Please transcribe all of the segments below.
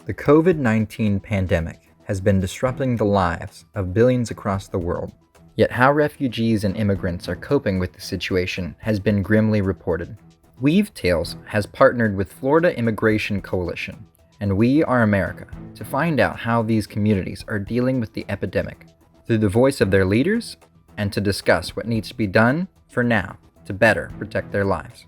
The COVID-19 pandemic has been disrupting the lives of billions across the world. Yet how refugees and immigrants are coping with the situation has been grimly reported. Weave Tales has partnered with Florida Immigrant Coalition and We Are America to find out how these communities are dealing with the epidemic through the voice of their leaders and to discuss what needs to be done for now to better protect their lives.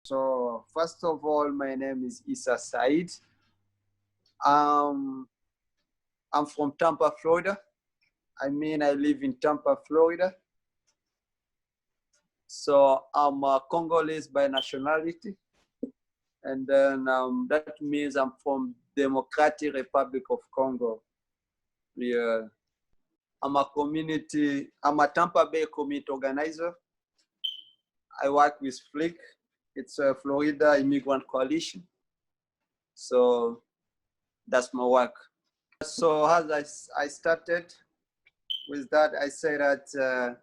So first of all, my name is Issa Saidi. Um, I'm from Tampa, Florida. I live in Tampa, Florida. So I'm a Congolese by nationality. And then that means I'm from Democratic Republic of Congo. Yeah. I'm a Tampa Bay Community Organizer. I work with FLIC. It's a Florida Immigrant Coalition. So that's my work. So as I started with that, I say that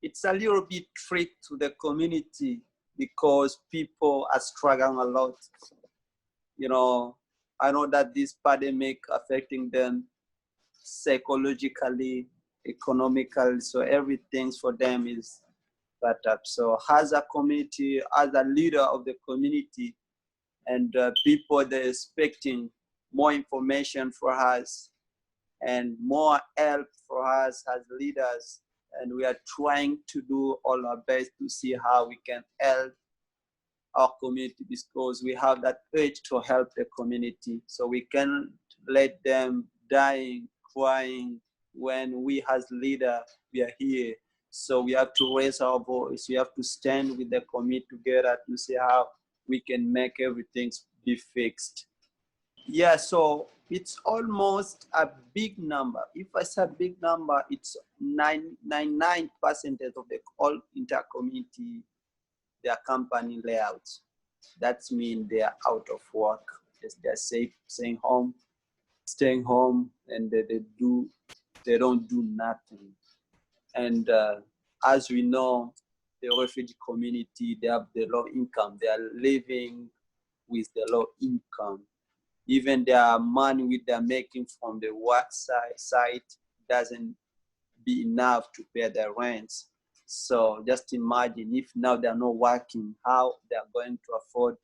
it's a little bit trick to the community because people are struggling a lot. You know, I know that this pandemic affecting them psychologically, economically, so everything for them is bad up. So as a community, as a leader of the community, and people they're expecting more information for us and more help for us as leaders. And we are trying to do all our best to see how we can help our community because we have that urge to help the community. So we can't let them dying, crying when we as leader, we are here. So we have to raise our voice. We have to stand with the community together to see how we can make everything be fixed. Yeah, so it's almost a big number. If I say big number, it's 99% of the all inter-community, their company layouts. That means they are out of work. Yes, they're safe, staying home, and they don't do nothing. And as we know, the refugee community, they have the low income. They are living with the low income. Even their money they're making from the work site doesn't be enough to pay their rents. So just imagine if now they're not working, how they're going to afford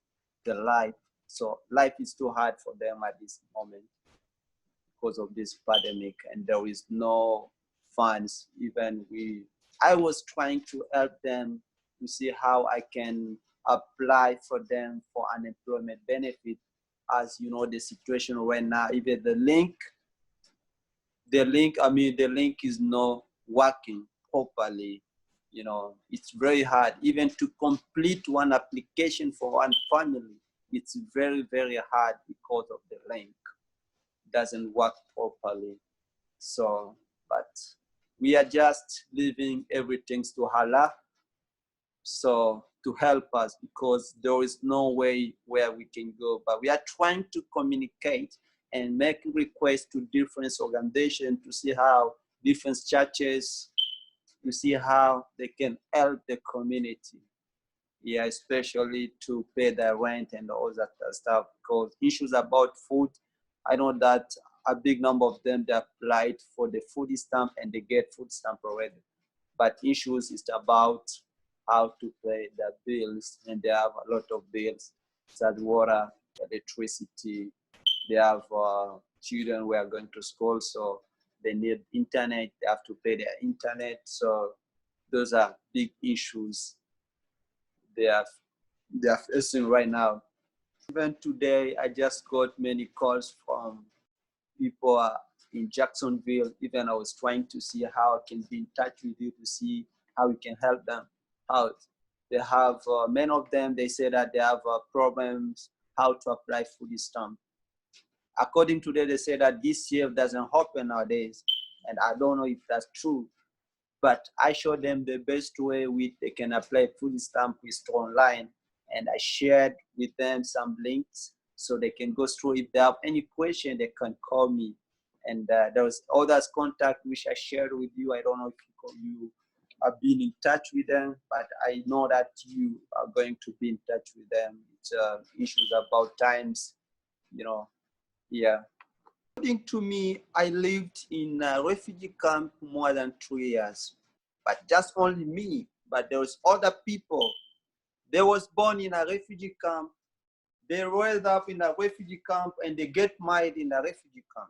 the life. So life is too hard for them at this moment because of this pandemic, and there is no funds. I was trying to help them to see how I can apply for them for unemployment benefit. As you know, the situation right now, even the link is not working properly. You know, it's very hard even to complete one application for one family. It's very, very hard because of the link doesn't work properly. So, but we are just leaving everything to Allah. So to help us because there is no way where we can go. But we are trying to communicate and make requests to different organizations to see how different churches, to see how they can help the community. Yeah, especially to pay their rent and all that stuff. Because issues about food, I know that a big number of them they applied for the food stamp and they get food stamp already. But issues is about how to pay their bills, and they have a lot of bills, such as water, electricity. They have children who are going to school, so they need internet. They have to pay their internet. So those are big issues they are facing right now. Even today, I just got many calls from people in Jacksonville. Even I was trying to see how I can be in touch with you to see how we can help them out. They have many of them. They say that they have problems how to apply food stamp. According to them, they say that this year doesn't happen nowadays, and I don't know if that's true. But I showed them the best way they can apply food stamp with online, and I shared with them some links so they can go through. If they have any question, they can call me. And there was others contact which I shared with you. I don't know if you have been in touch with them, but I know that you are going to be in touch with them. It's issues about times, yeah. According to me, I lived in a refugee camp more than 2 years, but just only me. But there was other people. They was born in a refugee camp. They raised up in a refugee camp, and they get married in a refugee camp.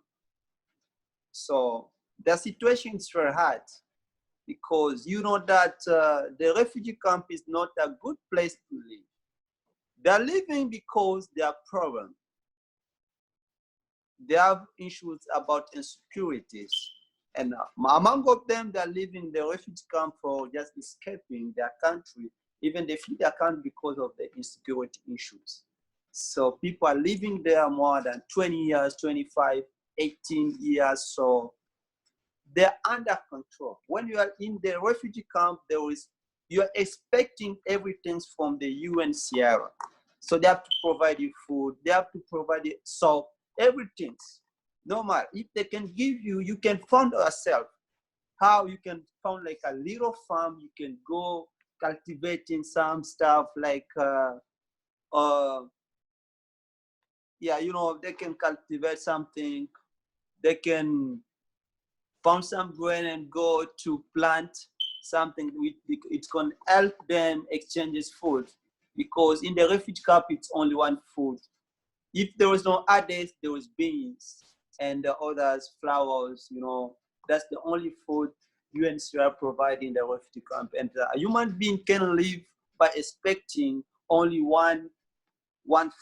So the situation is very hard, because you know that the refugee camp is not a good place to live. They're living because they have problems. They have issues about insecurities. And among of them, they're living in the refugee camp for just escaping their country. Even they flee their country because of the insecurity issues. So people are living there more than 20 years, 25, 18 years. So they're under control. When you are in the refugee camp, you are expecting everything from the UNHCR. So they have to provide you food, they have to provide you soap, everything. No matter if they can give you, you can fund yourself. How you can found like a little farm, you can go cultivating some stuff like they can cultivate something, they can found some grain and go to plant something. It's going to help them exchange food, because in the refugee camp it's only one food. If there was no others, there was beans and the others flowers. That's the only food UNHCR provide in the refugee camp. And a human being can live by expecting only one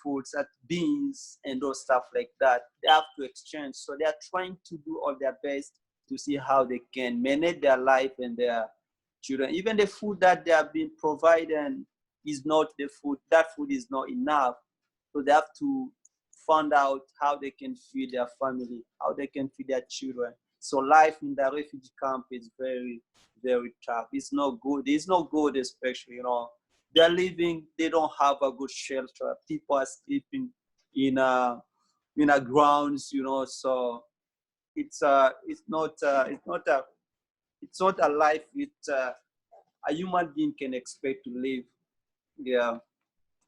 food, such beans and those stuff like that. They have to exchange. So they are trying to do all their best to see how they can manage their life and their children. Even the food that they have been providing is not the food. That food is not enough. So they have to find out how they can feed their family, how they can feed their children. So life in the refugee camp is very, very tough. It's not good. It's not good, especially, they're living, they don't have a good shelter. People are sleeping in a grounds, so it's not a life a human being can expect to live. Yeah.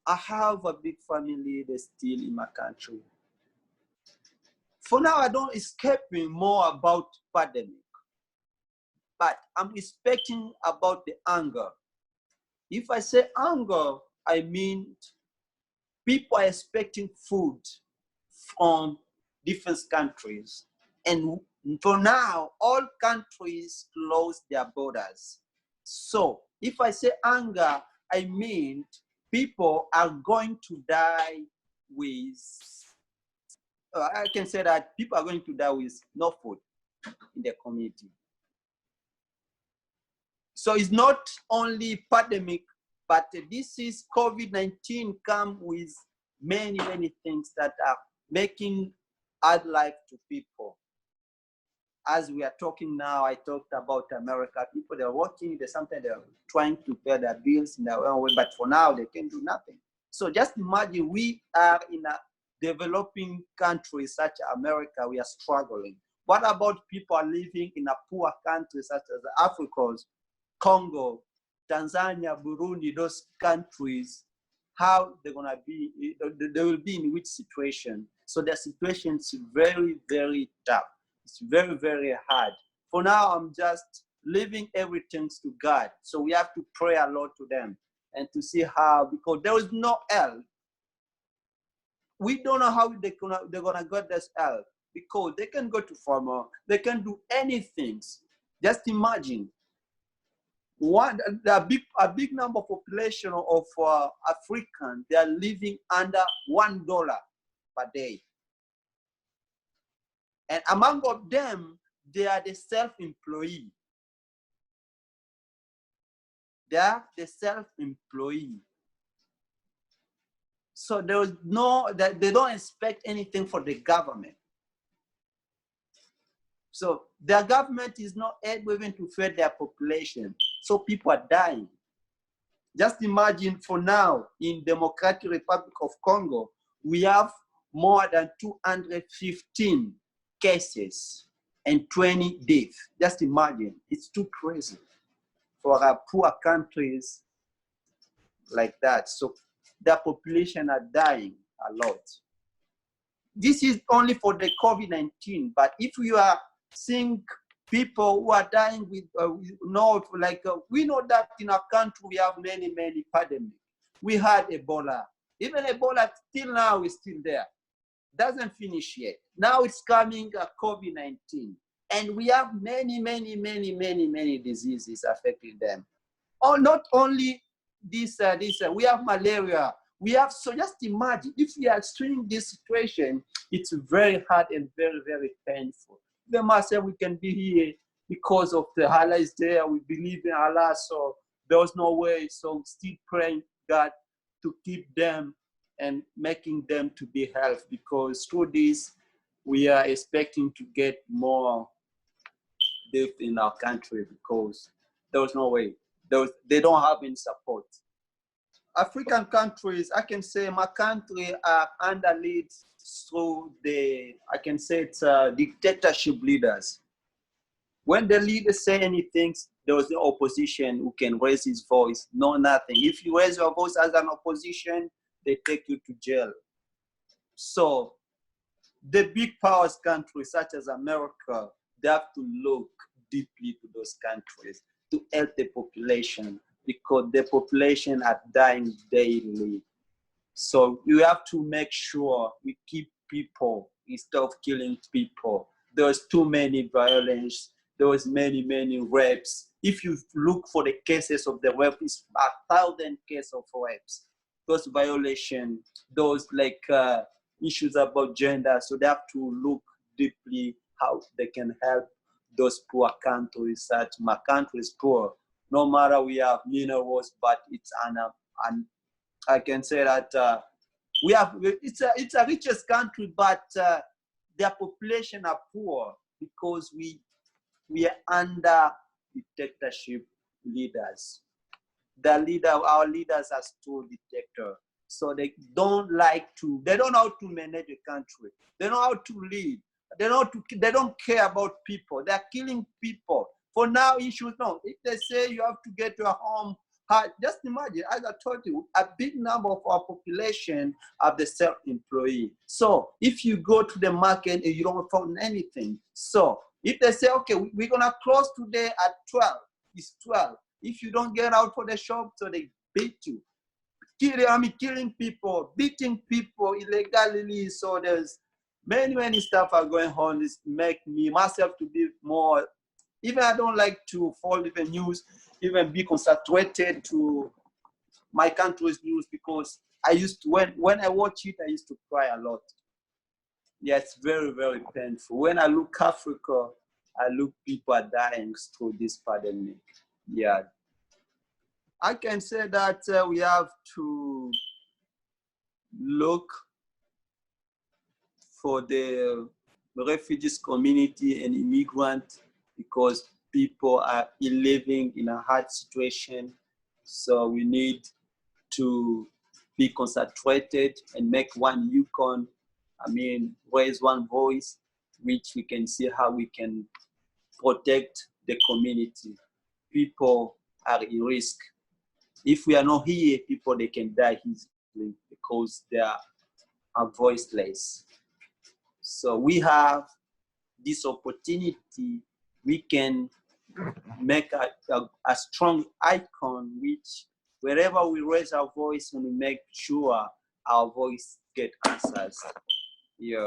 I have a big family that's still in my country. For now, I don't escaping more about pandemic, but I'm expecting about the anger. If I say anger, I mean people are expecting food from different countries. And for now, all countries close their borders. So if I say anger, I mean people are going to die with, I can say that people are going to die with no food in the community. So it's not only pandemic, but this is COVID-19 come with many, many things that are making hard life to people. As we are talking now, I talked about America. People, they're working, sometimes they're trying to pay their bills in their own way, but for now, they can do nothing. So just imagine we are in a developing country such as America, we are struggling. What about people living in a poor country such as Africa, Congo, Tanzania, Burundi, those countries? How they're gonna be, they will be in which situation? So their situation is very, very tough. It's very, very hard. For now, I'm just leaving everything to God. So we have to pray a lot to them and to see how, because there is no help. We don't know how they're gonna get this help, because they can go to farmer, they can do anything. Just imagine a big number of population of Africans, they are living under $1 per day. And among of them, they are the self-employed. They are the self-employed. So there is they don't expect anything from the government. So their government is not able even to feed their population. So people are dying. Just imagine for now, in Democratic Republic of Congo, we have more than 215 cases and 20 deaths. Just imagine, it's too crazy for our poor countries like that. So their population are dying a lot. This is only for the COVID-19, but if you are seeing people who are dying with, we know that in our country we have many pandemics. We had Ebola. Even Ebola till now is still there. Doesn't finish yet. Now it's coming COVID-19. And we have many diseases affecting them. Or not only this, we have malaria. We have, so just imagine, if we are seeing this situation, it's very hard and very painful. They must say we can be here because of the Allah is there. We believe in Allah, so there's no way. So still praying God to keep them and making them to be healthy, because through this, we are expecting to get more death in our country, because there's no way. They don't have any support. African countries, I can say my country are under lead through I can say it's dictatorship leaders. When the leaders say anything, there is no opposition who can raise his voice, no nothing. If you raise your voice as an opposition, they take you to jail. So the big powers countries such as America, they have to look deeply to those countries to help the population, because the population are dying daily. So you have to make sure we keep people instead of killing people. There's too many violence. There's many rapes. If you look for the cases of the rape, it's 1,000 cases of rapes. Those violations, those issues about gender. So they have to look deeply how they can help those poor countries. Such my country is poor. No matter we have minerals, but it's I can say that it's a richest country, but their population are poor because we are under dictatorship leaders. Our leaders are still dictator. So they don't know how to manage a country. They know how to lead. They don't care about people. They're killing people. For now, issues no. If they say you have to get to a home, just imagine, as I told you, a big number of our population are the self-employed. So if you go to the market and you don't find anything, so if they say, okay, we're gonna close today at 12, it's 12. If you don't get out for the shop, so they beat you. Killing people, beating people illegally. So there's many stuff are going on. This make me myself to be more. Even I don't like to follow the news, even be concentrated to my country's news, because I used to when I watch it, I used to cry a lot. Yeah, it's very painful. When I look Africa, I look people are dying through this pandemic. Yeah. I can say that we have to look for the refugees community and immigrant, because people are living in a hard situation. So we need to be concentrated and make one Yukon, raise one voice, which we can see how we can protect the community. People are in risk. If we are not here, people, they can die easily because they are voiceless. So we have this opportunity. We can make a strong icon, which wherever we raise our voice and we make sure our voice get answers. Yeah.